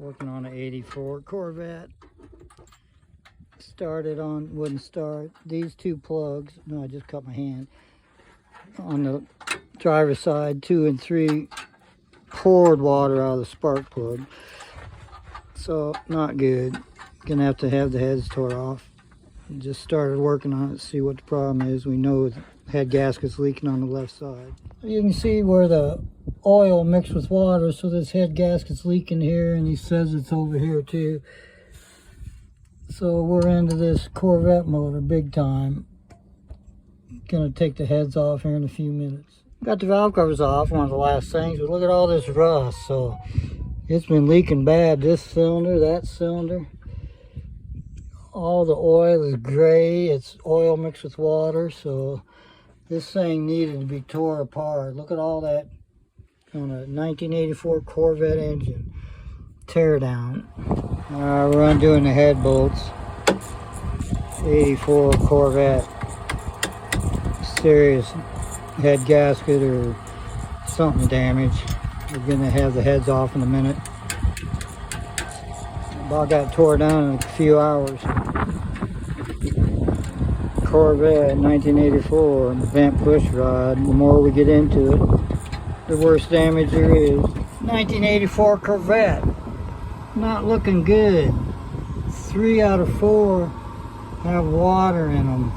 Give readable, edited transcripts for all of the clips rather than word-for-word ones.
Working on an 84 Corvette. Started on, wouldn't start. These two plugs, no, I just cut my hand. On the driver's side, 2 and 3 poured water out of the spark plug. So, not good. Gonna have the heads tore off. Just started working on it to see what the problem is. We know the head gasket's leaking on the left side. You can see where the oil mixed with water, so this head gasket's leaking here, and he says it's over here too. So we're into this Corvette motor big time. Gonna take the heads off here in a few minutes. Got the valve covers off, one of the last things, but look at all this rust. So it's been leaking bad. This cylinder, that cylinder. All the oil is gray. It's oil mixed with water, so this thing needed to be tore apart. Look at all that on a 1984 Corvette engine. Teardown. We're undoing the head bolts. 84 Corvette. Serious head gasket or something damaged. We're gonna have the heads off in a minute. About got tore down in a few hours. Corvette 1984 vent pushrod. The more we get into it, the worse damage there is. 1984 Corvette. Not looking good. 3 out of 4 have water in them.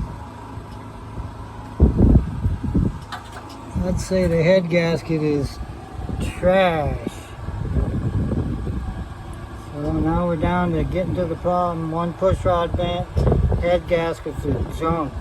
I'd say the head gasket is trash. So now we're down to getting to the problem. One pushrod bent, head gaskets are junk.